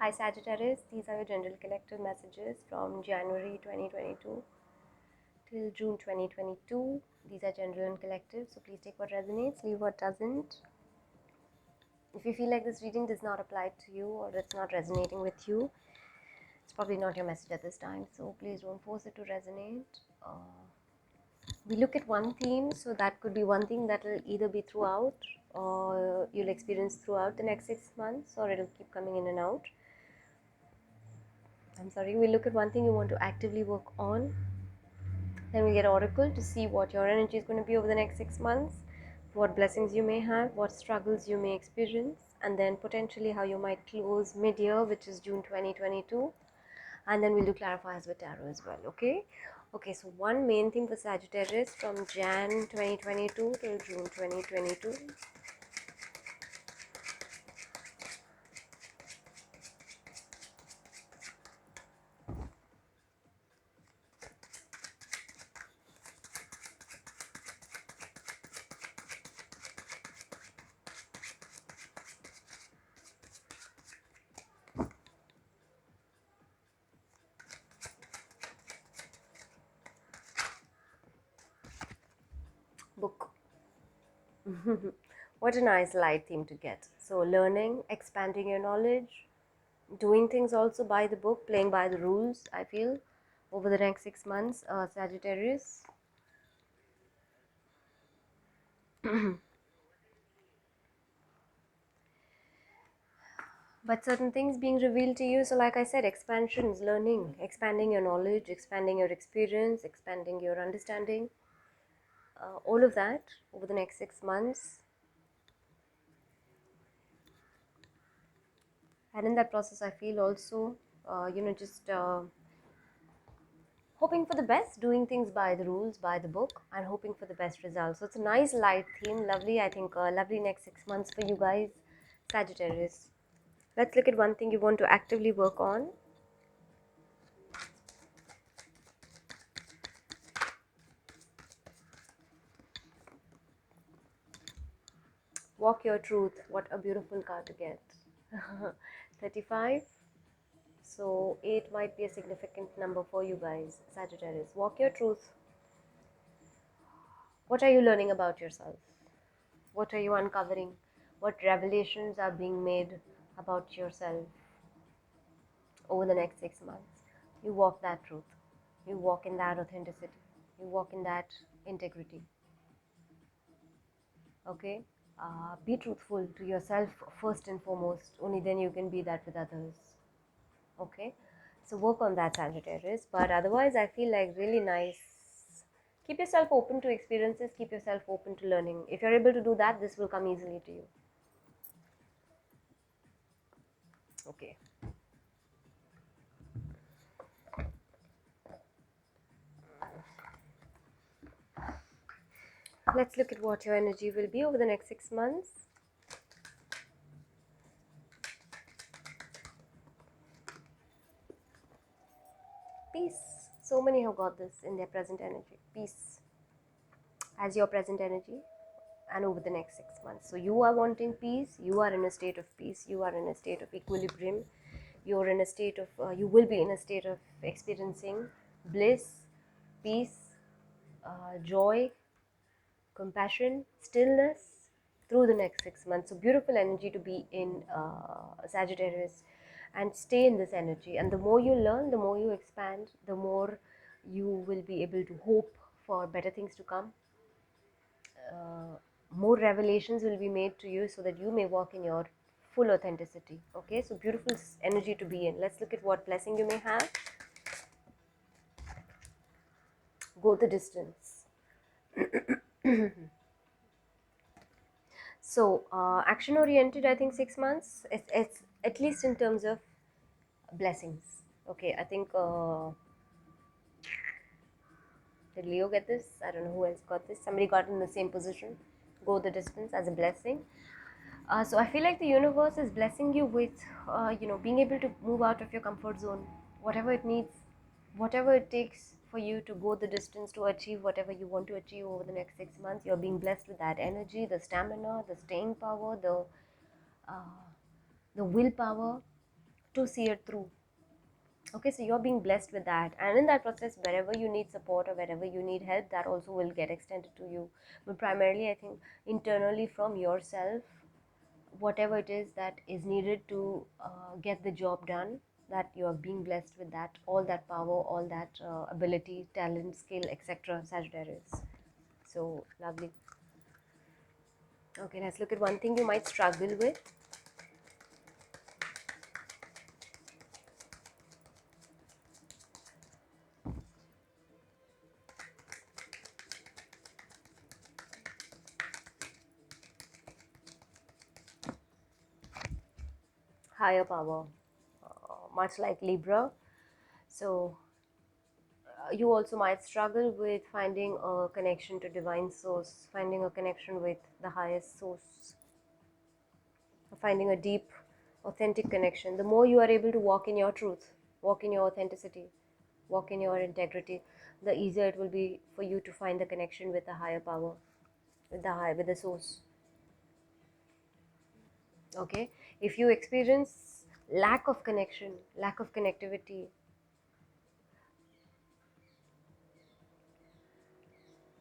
Hi Sagittarius, these are your general collective messages from January 2022 till June 2022. These are general and collective, so please take what resonates, leave what doesn't. If you feel like this reading does not apply to you or it's not resonating with you, it's probably not your message at this time, so please don't force it to resonate. We look at one theme, so that could be one thing that will either be throughout or you'll experience throughout the next 6 months, or it'll keep coming in and out. We look at one thing you want to actively work on. Then we get Oracle to see what your energy is going to be over the next 6 months, what blessings you may have, what struggles you may experience, and then potentially how you might close mid-year, which is June 2022. And then we'll do clarifiers with tarot as well, okay? Okay, so one main thing for Sagittarius from Jan 2022 till June 2022. Book. What a nice light theme to get. So learning, expanding your knowledge, doing things also by the book, playing by the rules, I feel, over the next 6 months, Sagittarius. But certain things being revealed to you, so like I said, expansions, learning, expanding your knowledge, expanding your experience, expanding your understanding, all of that over the next 6 months. And in that process, I feel also, just hoping for the best, doing things by the rules, by the book, and hoping for the best results. So it's a nice light theme, lovely, I think, lovely next 6 months for you guys, Sagittarius. Let's look at one thing you want to actively work on. Walk your truth. What a beautiful card to get. 35. So 8 might be a significant number for you guys, Sagittarius. Walk your truth. What are you learning about yourself? What are you uncovering? What revelations are being made about yourself over the next 6 months? You walk that truth. You walk in that authenticity. You walk in that integrity. Okay? Be truthful to yourself first and foremost. Only then you can be that with others. Okay? So work on that, Sagittarius. But otherwise, I feel like really nice. Keep yourself open to experiences. Keep yourself open to learning. If you're able to do that, this will come easily to you. Okay. Let's look at what your energy will be over the next 6 months. Peace. So many have got this in their present energy. Peace as your present energy and over the next 6 months. So you are wanting peace. You are in a state of peace. You are in a state of equilibrium. You're in a state of, you will be in a state of experiencing bliss, peace, joy, compassion, stillness through the next 6 months. So beautiful energy to be in, Sagittarius, and stay in this energy. And the more you learn, the more you expand, the more you will be able to hope for better things to come. More revelations will be made to you so that you may walk in your full authenticity. Okay, so beautiful energy to be in. Let's look at what blessing you may have. Go the distance. So action oriented, I think 6 months, it's at least in terms of blessings. Okay, I think did Leo get this? I don't know who else got this. Somebody got in the same position. Go the distance as a blessing. So I feel like the universe is blessing you with being able to move out of your comfort zone, whatever it needs, whatever it takes for you to go the distance to achieve whatever you want to achieve over the next 6 months. You're being blessed with that energy, the stamina, the staying power, the willpower to see it through. Okay, so you're being blessed with that, and in that process, wherever you need support or wherever you need help, that also will get extended to you. But primarily, I think internally from yourself, whatever it is that is needed to get the job done, that you are being blessed with that, all that power, all that ability, talent, skill, etc. Sagittarius. So lovely. Okay, let's look at one thing you might struggle with. Higher power, much like Libra. So you also might struggle with finding a connection to divine source, finding a connection with the highest source, finding a deep, authentic connection. The more you are able to walk in your truth, walk in your authenticity, walk in your integrity, the easier it will be for you to find the connection with the higher power, with the source. Okay, if you experience lack of connection, lack of connectivity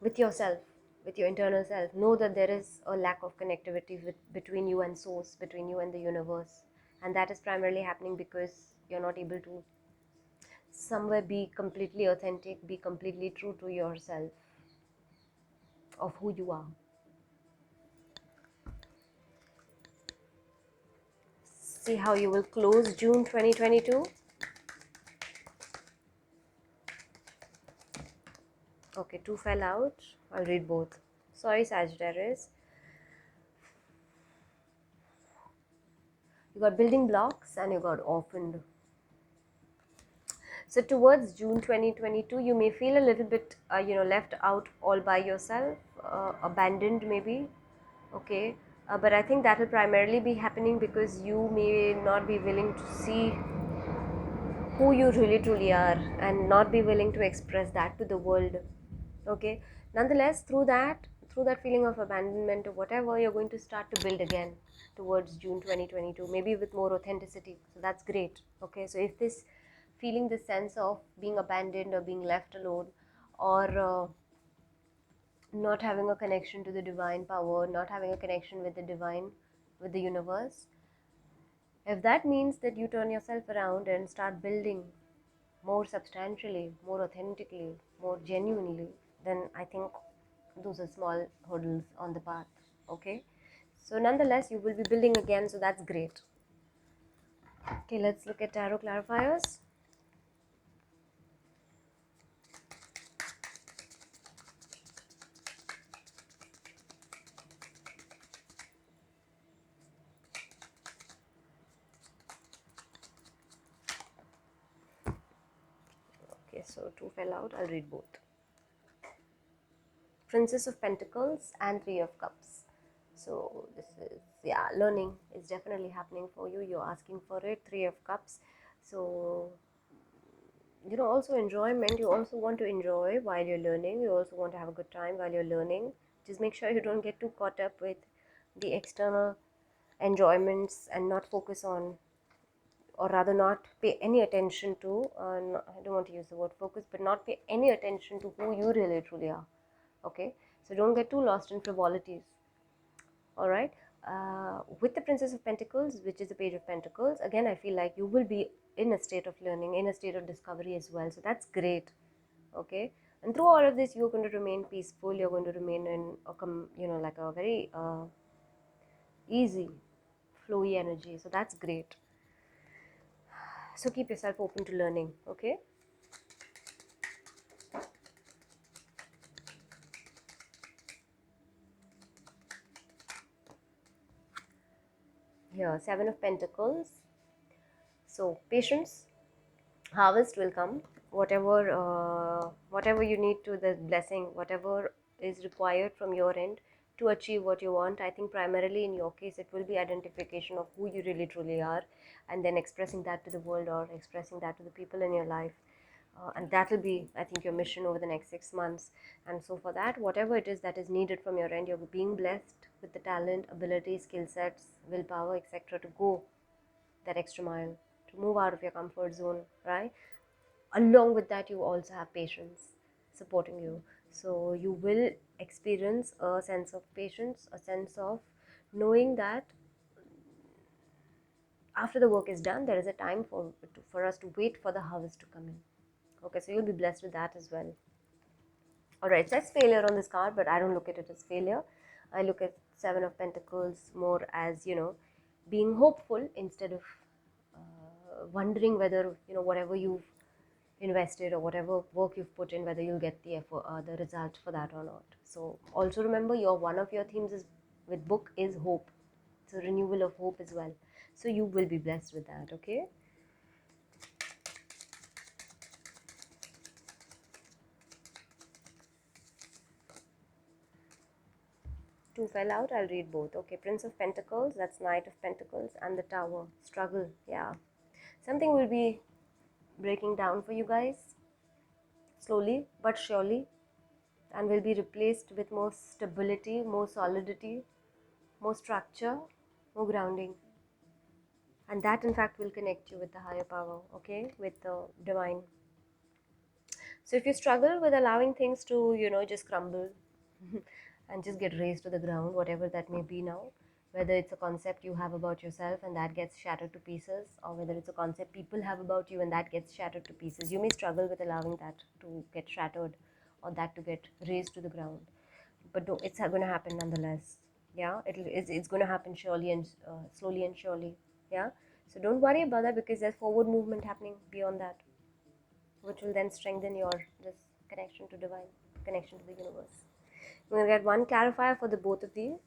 with yourself, with your internal self, know that there is a lack of connectivity between you and source, between you and the universe, and that is primarily happening because you're not able to somewhere be completely authentic, be completely true to yourself, of who you are. See how you will close June 2022. Okay, two fell out. I'll read both. Sorry, Sagittarius. You got building blocks and you got orphaned. So towards June 2022, you may feel a little bit, left out all by yourself, abandoned maybe. Okay, but I think that will primarily be happening because you may not be willing to see who you really truly are and not be willing to express that to the world. Okay, nonetheless, through that feeling of abandonment or whatever, you're going to start to build again towards June 2022, maybe with more authenticity. So that's great. Okay, so if this feeling, this sense of being abandoned or being left alone, or not having a connection to the divine power, not having a connection with the divine, with the universe, if that means that you turn yourself around and start building more substantially, more authentically, more genuinely, then I think those are small hurdles on the path. Okay, so nonetheless, you will be building again, so that's great. Okay, let's look at tarot clarifiers. Okay, so two fell out. I'll read both. Princess of Pentacles and Three of Cups. So this is, yeah, learning is definitely happening for you. You're asking for it. Three of Cups. So also enjoyment. You also want to enjoy while you're learning. You also want to have a good time while you're learning. Just make sure you don't get too caught up with the external enjoyments and not focus on, or rather not pay any attention to, I don't want to use the word focus, but not pay any attention to who you really truly are. Okay, so don't get too lost in frivolities. All right, with the Princess of Pentacles, which is the Page of Pentacles, again I feel like you will be in a state of learning, in a state of discovery as well, so that's great. Okay, and through all of this you're going to remain peaceful, you're going to remain in a like a very easy flowy energy, so that's great. So keep yourself open to learning. Okay, here Seven of Pentacles. So patience, harvest will come. Whatever you need to, the blessing, whatever is required from your end to achieve what you want, I think primarily in your case it will be identification of who you really truly are, and then expressing that to the world or expressing that to the people in your life. And that will be, I think, your mission over the next 6 months. And so for that, whatever it is that is needed from your end, you're being blessed with the talent, ability, skill sets, willpower, etc., to go that extra mile. to move out of your comfort zone, right? Along with that, you also have patience supporting you. So you will experience a sense of patience, a sense of knowing that after the work is done, there is a time for us to wait for the harvest to come in. Okay, so you'll be blessed with that as well. All right, it says failure on this card, but I don't look at it as failure. I look at Seven of Pentacles more as, being hopeful instead of wondering whether, whatever you've invested or whatever work you've put in, whether you'll get the effort, the result for that or not. So also remember, one of your themes is with book is hope. It's a renewal of hope as well. So you will be blessed with that, okay? Two fell out, I'll read both. Okay, Prince of Pentacles, that's Knight of Pentacles, and the Tower. Struggle, yeah. Something will be breaking down for you guys, slowly but surely, and will be replaced with more stability, more solidity, more structure, more grounding. And that in fact will connect you with the higher power, okay, with the divine. So if you struggle with allowing things to, just crumble and just get razed to the ground, whatever that may be now, whether it's a concept you have about yourself and that gets shattered to pieces, or whether it's a concept people have about you and that gets shattered to pieces, you may struggle with allowing that to get shattered or that to get razed to the ground. But it's going to happen nonetheless. Yeah, it's going to happen surely and slowly and surely. Yeah, so don't worry about that, because there's forward movement happening beyond that, which will then strengthen your this connection to divine, connection to the universe. We're going to get one clarifier for the both of these.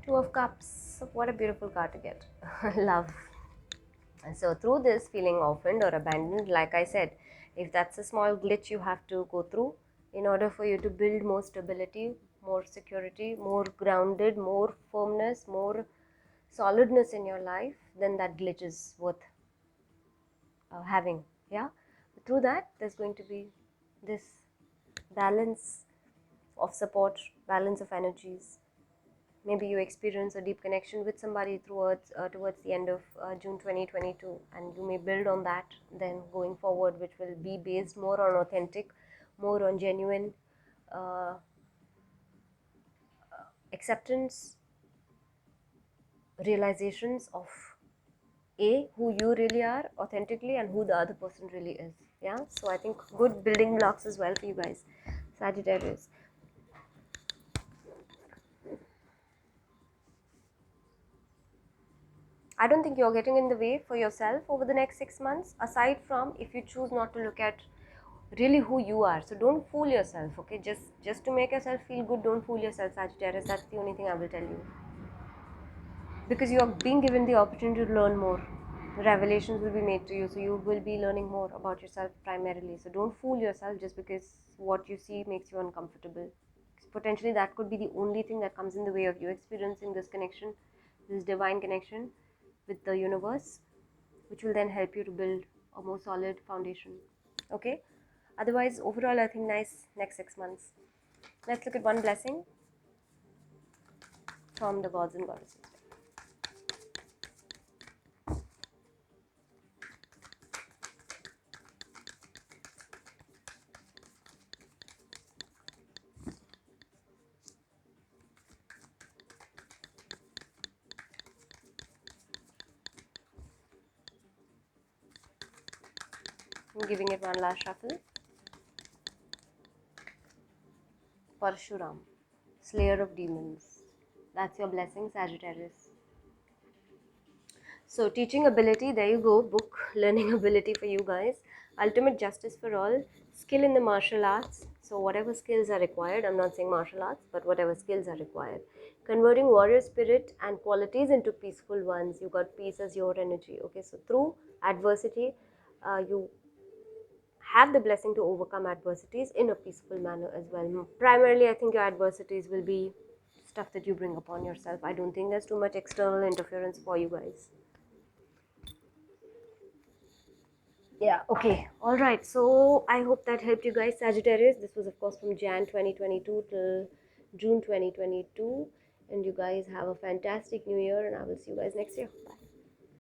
Two of Cups. What a beautiful card to get. Love. And so through this feeling orphaned or abandoned, like I said, if that's a small glitch you have to go through in order for you to build more stability, more security, more grounded, more firmness, more solidness in your life, then that glitch is worth having. Yeah, but through that there's going to be this balance of support, balance of energies. Maybe you experience a deep connection with somebody towards the end of June 2022, and you may build on that then going forward, which will be based more on authentic, more on genuine uh, acceptance, realizations of who you really are authentically and who the other person really is. Yeah, so I think good building blocks as well for you guys, Sagittarius. I don't think you're getting in the way for yourself over the next 6 months, aside from if you choose not to look at really who you are. So don't fool yourself, okay? Just to make yourself feel good, don't fool yourself, Sagittarius. That's the only thing I will tell you. Because you are being given the opportunity to learn more. Revelations will be made to you, so you will be learning more about yourself primarily. So don't fool yourself just because what you see makes you uncomfortable. Potentially that could be the only thing that comes in the way of you experiencing this connection, this divine connection with the universe, which will then help you to build a more solid foundation. Okay, otherwise overall I think nice next 6 months. Let's look at one blessing from the gods and goddesses. I'm giving it one last shuffle. Parshuram, Slayer of Demons. That's your blessing, Sagittarius. So teaching ability, there you go, book learning ability for you guys. Ultimate justice for all, skill in the martial arts. So whatever skills are required, I'm not saying martial arts, but whatever skills are required. Converting warrior spirit and qualities into peaceful ones. You got peace as your energy. Okay, so through adversity, you have the blessing to overcome adversities in a peaceful manner as well. Primarily, I think your adversities will be stuff that you bring upon yourself. I don't think there's too much external interference for you guys. Yeah, okay, all right. So I hope that helped you guys, Sagittarius. This was, of course, from Jan 2022 till June 2022. And you guys have a fantastic new year, and I will see you guys next year. Bye.